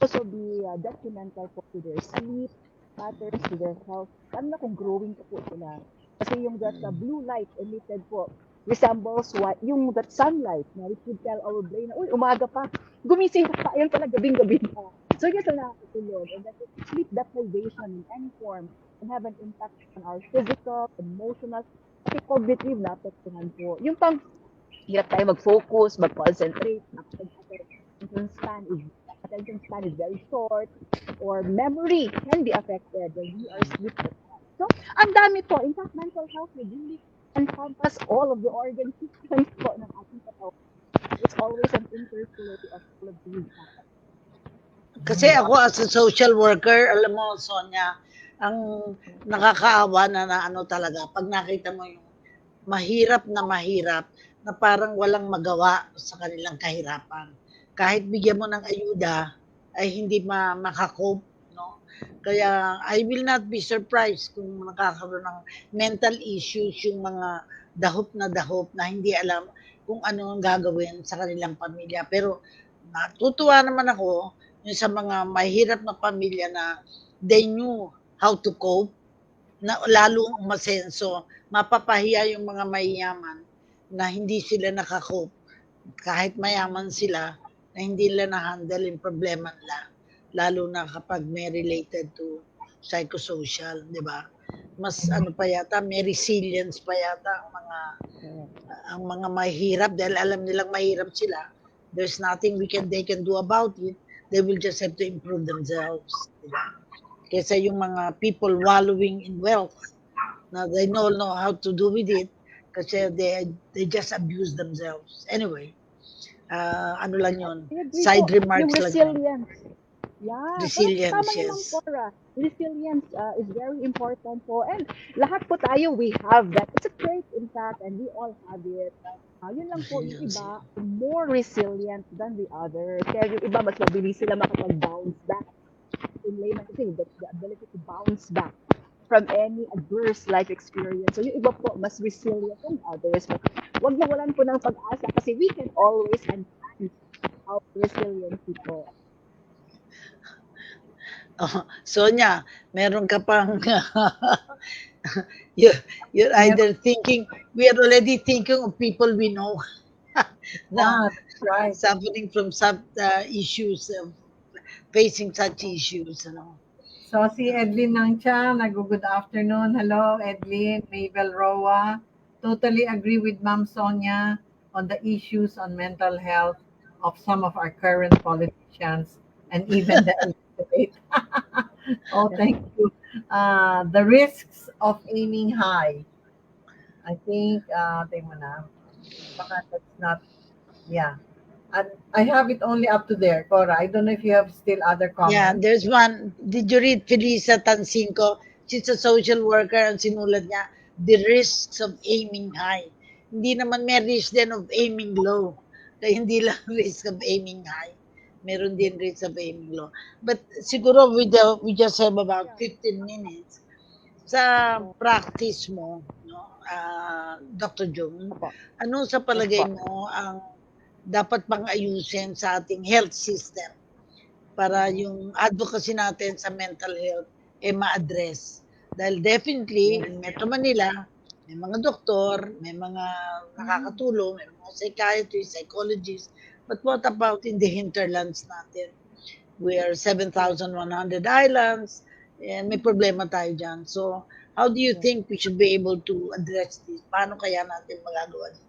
also be detrimental po to their sleep patterns, to their health. Lalo na kung growing po sila. Kasi yung that blue light emitted po resembles what yung that sunlight na which would tell our brain na, uy, umaga pa, gumising ka pa, ayun pala, gabing-gabi pa. So, yun ang nakakatulog. And that sleep deprivation in any form can have an impact on our physical, emotional, at cognitive na apektuhan po. Yung pang hirap tayo mag-focus, mag-concentrate, attention span is very short, or memory can be affected when we are sleep deprived. So, ang dami po. In fact, mental health would really encompass all of the organ systems po ng ating katawan. It's always an interplay of all of these factors. Kasi ako as a social worker, alam mo, Sonia, ang nakakaawa na ano talaga, pag nakita mo yung mahirap na parang walang magawa sa kanilang kahirapan. Kahit bigyan mo ng ayuda, ay hindi makakope, no? Kaya I will not be surprised kung nakakaroon ng mental issues yung mga dahop na hindi alam kung ano ang gagawin sa kanilang pamilya. Pero natutuwa naman ako yung sa mga mahirap na pamilya na they knew how to cope, na lalo umasenso, mapapahiya yung mga mayayaman na hindi sila nakakope kahit mayaman sila na hindi nila na-handle yung problema nila, lalo na kapag may related to psychosocial, di ba? Mas ano pa yata, may resilience pa yata ang mga mahirap dahil alam nilang mahirap sila. There's nothing they can do about it. They will just have to improve themselves. Diba? Kesa yung mga people wallowing in wealth na they don't know how to do with it kasi they just abuse themselves. Anyway, ano lang yun, side remarks yung lang yun. resilience. Yeah, Resilience, tama yun, Ma'am yes. Cora. Resilience is very important po. And lahat po tayo, we have that. It's a trait, in fact, and we all have it. Yun lang po, yung iba, more resilient than the others. Kaya yung iba, mas mabilis sila makapag-bounce back. In layman, kasi the ability to bounce back from any adverse life experience. So yung iba po, mas resilient than others. But wag mawalan po ng pag-asa kasi we can always enhance our resiliency po. Oh, Sonia, meron ka pang you're either thinking, we are already thinking of people we know na Right. suffering from some issues, facing such issues. Ano? So, si Edlin Nangcha, good afternoon. Hello, Edlin, Mabel Roa. Totally agree with Ma'am Sonia on the issues on mental health of some of our current politicians and even the electorate. Oh, thank you. The risks of aiming high. I think, tayo mo na. Baka that's not, yeah. And I have it only up to there, Cora. I don't know if you have still other Yeah, comments. there's one. Did you read Felisa Tansinko? She's a social worker. Ang sinulat niya, the risks of aiming high. Hindi naman may risk din of aiming low. Kaya hindi lang risk of aiming high. Meron din risk of aiming low. But siguro we just have about 15 minutes. Sa practice mo, no, Dr. Jung, Opo. ano sa Yes palagay po. mo ang dapat pang ayusin sa ating health system para yung advocacy natin sa mental health ma-address. Dahil definitely, Yes. in Metro Manila, may mga doktor, may mga Mm. nakakatulong, may mga psychiatrists, psychologists, but what about in the hinterlands natin? We are Yes. 7,100 islands, and may problema tayo dyan. So, how do you Yes. think we should be able to address this? Paano kaya natin magagawa dito?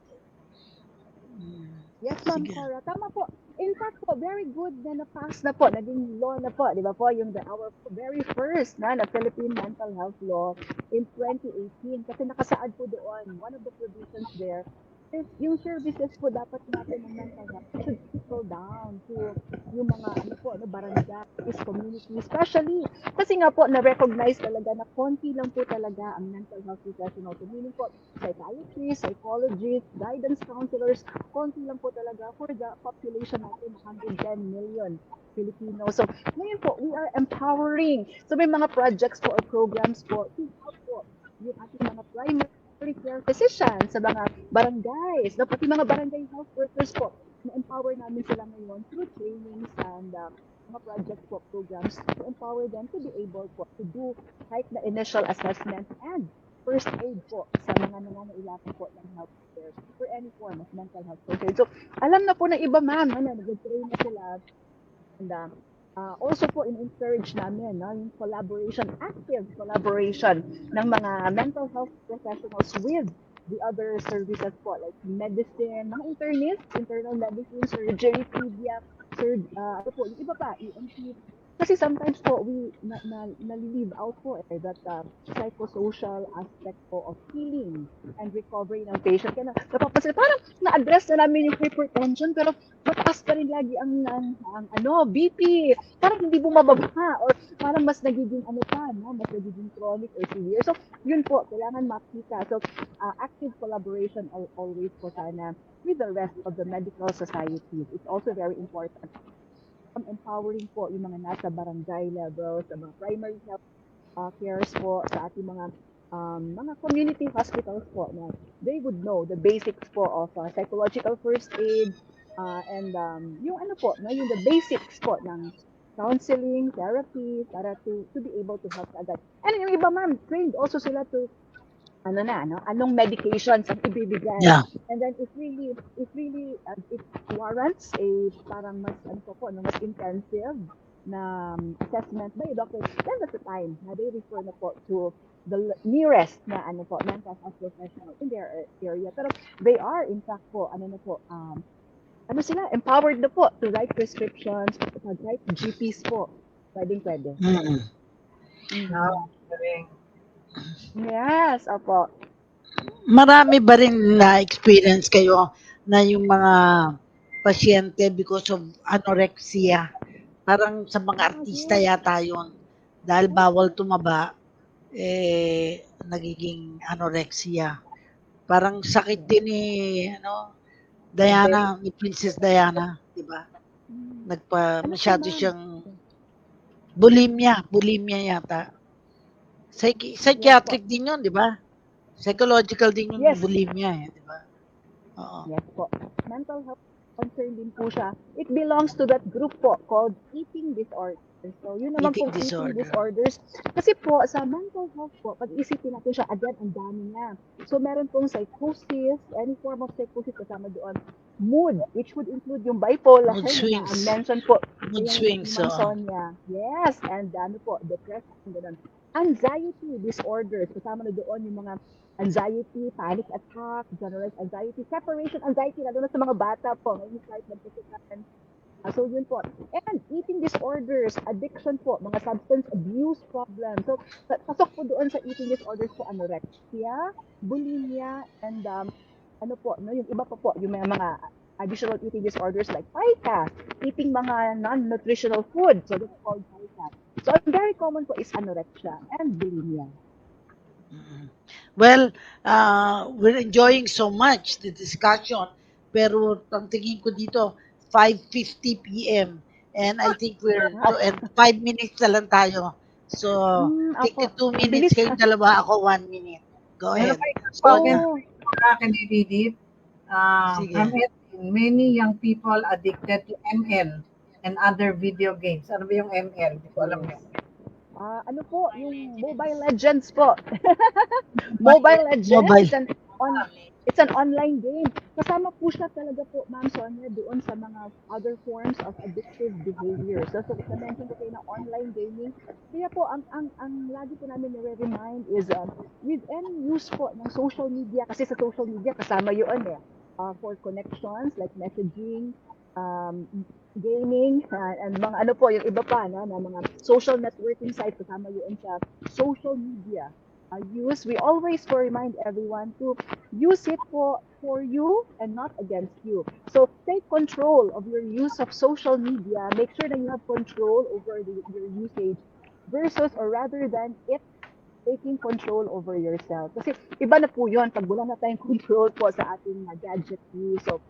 Yes, Ma'am Sige. Cora. Tama po. In fact po, very good na na-pass na po, naging law na po, di ba po, yung our very first na Philippine Mental Health Law in 2018. Kasi nakasaad po doon, one of the provisions there is yung services po dapat natin ng mental health should trickle down to yung mga ano po, no, barangays, community, especially kasi nga po na-recognize talaga na konti lang po talaga ang mental health professionals. So, meaning po, psychiatrists, psychologists, guidance counselors, konti lang po talaga for the population natin, 110 million Filipinos. So, ngayon po, we are empowering. So, may mga projects po or programs po to help po yung ating mga primary care physicians sa mga barangays, no? Pati mga barangay health workers po, na-empower namin sila ngayon through trainings and mga projects po, programs to empower them to be able po to do kahit na initial assessment and first aid po sa mga nangangailangan po ng health care for any form of mental health care. So, alam na po ng iba, ma'am, ano, nag-train na sila. And also po, in-encourage namin no, yung collaboration, active collaboration ng mga mental health professionals with the other services po, like medicine, mga internists, internal medicine, surgery, pedia, ano po, yung iba pa, EMT. Kasi sometimes po, we nalilive out po that psychosocial aspect po of healing and recovery ng patient. Kaya napapansin, parang na-address na namin yung hypertension, pero mataas pa rin lagi ang ano, BP. Parang hindi bumababa or parang mas nagiging ano pa, no? Mas nagiging chronic or severe. So, yun po, kailangan makita. So, active collaboration always po sana with the rest of the medical societies. It's also very important. Empowering po yung mga nasa barangay level, sa mga primary health cares po, sa ating mga community hospitals po na they would know the basics po of psychological first aid and yung ano po, no, yung the basics po ng counseling, therapy para to be able to help agad. And yung iba ma'am, trained also sila to ano na, no, anong medications ang ibibigay. Yeah. And then if it warrants a parang mas ano po, no, mas intensive na assessment by a doctor, then that's the time na they refer na po to the nearest na ano po, mental health professional in their area. Pero they are in fact po, ano na po, ano sila, empowered na po to write prescriptions, to write GPs po. Pwede. Mm. Now, galing. Yes, opo. Marami ba rin na-experience kayo na yung mga pasyente because of anorexia? Parang sa mga artista Yes. yata yun. Dahil bawal tumaba, nagiging anorexia. Parang sakit din ni, Diana, ni Princess Diana, di ba? Ano po, Masyado ma'am? siyang bulimia yata. Psychiatric din yun, di ba? Psychological din yung Yes. bulimia, di ba? Oo. Yes po. Mental health concern din po siya. It belongs to that group po called eating disorders. So, yun naman Eating pong eating disorder. disorders. Kasi po, sa mental health po, pag-isipin natin siya, agad ang dami niya. So, meron pong psychosis, any form of psychosis kasama doon. Mood, which would include yung bipolar, Mood na swings. mention po. Mood Yung swings, Ma'am oo. Sonia. Yes, and ano po, depression, ganun. Anxiety disorders, kasama na doon yung mga anxiety, panic attack, generalized anxiety, separation anxiety, lalo na sa mga bata po. Ngayon start magkakaroon So yun po. And eating disorders, addiction po, mga substance abuse problems. So pasok po doon sa eating disorders po, anorexia, bulimia, and ano po, no, yung iba pa po, yung mga additional eating disorders like PICA, eating mga non-nutritional food. So that's called PICA. So very common po is anorexia and bulimia. Mm. Well, we're enjoying so much the discussion, pero ang tingin ko dito, 5:50 p.m. And I think we're to Wow. and 5 minutes na lang tayo. So, take Opo. the 2 minutes Mabilis. kayong dalawa, ako 1 minute. Go Meron ahead. pa isang Sonia, Oh, akin i-edit. sige. Many young people addicted to ML and other video games. Ano ba yung ML? Hindi ko alam yes. yun. Ano po, yung Mobile Legends po. Mobile Legends Mobile. it's an online game. Kasama po siya talaga po, Ma'am Sonia, doon sa mga other forms of addictive behavior. So na-mention ko kayo na online gaming. Kaya po, ang lagi po namin nare-remind is with any use po ng social media, kasi sa social media kasama yun for connections like messaging, um, gaming, and mga ano po, yung iba pa na mga social networking sites kasama yun sa social media use. We always remind everyone to use it for you and not against you. So take control of your use of social media. Make sure that you have control over your usage versus or rather than it taking control over yourself. Kasi iba na po yun pag wala na tayong control po sa ating gadget use. So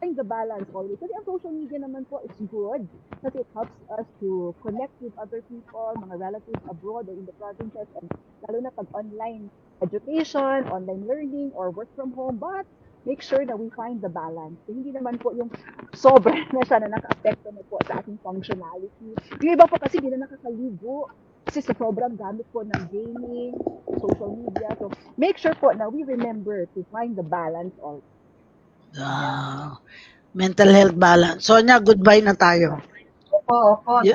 find the balance always. Kasi ang social media naman po is good kasi it helps us to connect with other people, mga relatives abroad or in the provinces, and lalo na pag online education, online learning, or work from home. But make sure that we find the balance. So, hindi naman po yung sobra na siya na naka-apekto na po sa ating functionality. Yung iba po kasi hindi na nakakaligo kasi sa sobrang gamit po ng gaming, social media. So make sure po na we remember to find the balance also. Ah, mental health balance. Sonia, goodbye na tayo. Opo. Y-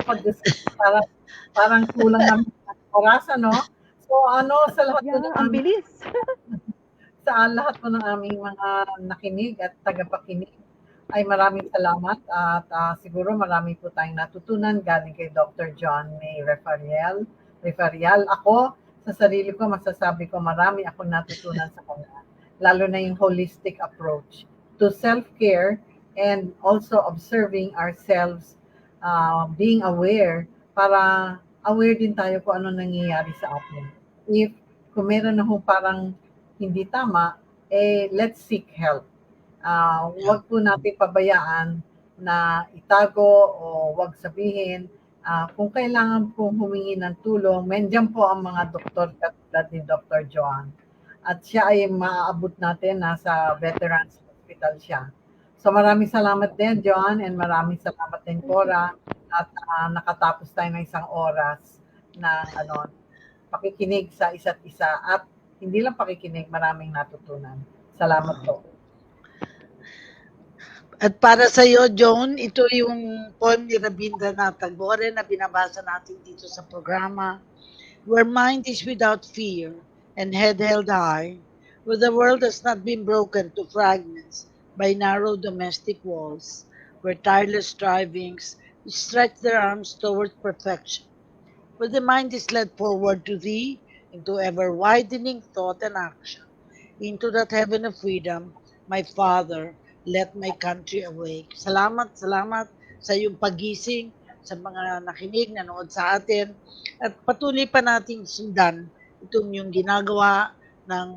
Parang, parang kulang namin ng oras, ano? So, sa lahat po ng Yeah, ang bilis. sa lahat po ng aming mga nakinig at tagapakinig ay maraming salamat at siguro marami po tayong natutunan galing kay Dr. John May Refarial. Ako, sa sarili ko, masasabi ko marami akong natutunan sa kanya. Lalo na yung holistic approach to self-care and also observing ourselves, being aware para aware din tayo kung ano nangyayari sa atin. Kung meron na parang hindi tama, let's seek help. Huwag po natin pabayaan na itago o huwag sabihin. Kung kailangan po humingi ng tulong, nandiyan po ang mga doktor katulad ni Dr. Joan. At siya ay maaabot natin, nasa Veterans Hospital siya. So maraming salamat din, John, and maraming salamat din, Cora. At nakatapos tayo ng isang oras ng pakikinig sa isa't isa. At hindi lang pakikinig, maraming natutunan. Salamat po. At para sa iyo, Joan, ito yung poem ni Rabindranath Tagore na binabasa natin dito sa programa. Where mind is without fear and head held high, where the world has not been broken to fragments by narrow domestic walls, where tireless strivings stretch their arms towards perfection, where the mind is led forward to thee into ever widening thought and action, into that heaven of freedom, my Father, let my country awake. Salamat, salamat sa iyong pagising, sa mga nakinig, nanood sa atin, at patuloy pa nating sundan itong yung ginagawa ng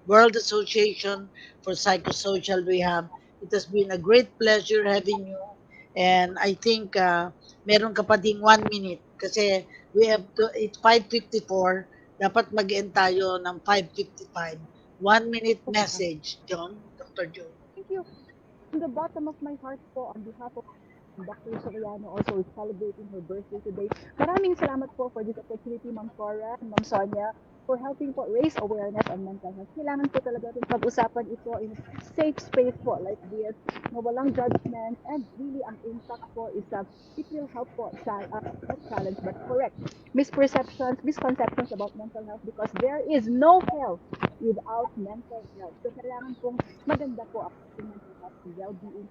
World Association for Psychosocial Rehab. It has been a great pleasure having you. And I think meron ka pa ding 1 minute kasi we have to, it's 5:54. Dapat mag-end tayo ng 5:55. 1 minute message, Dr. John. Thank you. From the bottom of my heart po, on behalf of Dr. Soriano also is celebrating her birthday today. Maraming salamat po for this opportunity, Ma'am Cora and Ma'am Sonia, for helping po raise awareness on mental health. Kailangan po talaga rin pag-usapan ito in safe space po like this, na walang judgment, and really ang impact po is it will help po, not challenge, but correct misperceptions, misconceptions about mental health because there is no health without mental health. So kailangan pong maganda po ang mental health well-being,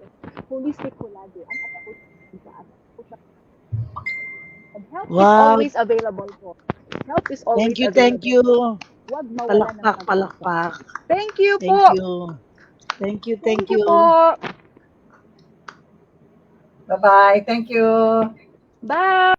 holistic po lagi ang approach sa atin. And help is Wow. always available po. Help is Thank always you, thank available. you. Huwag mawala ng Palakpak, pag-asa. palakpak. Thank you Thank po. you. Thank you, thank Thank you you. po. Bye-bye. Thank you. Bye.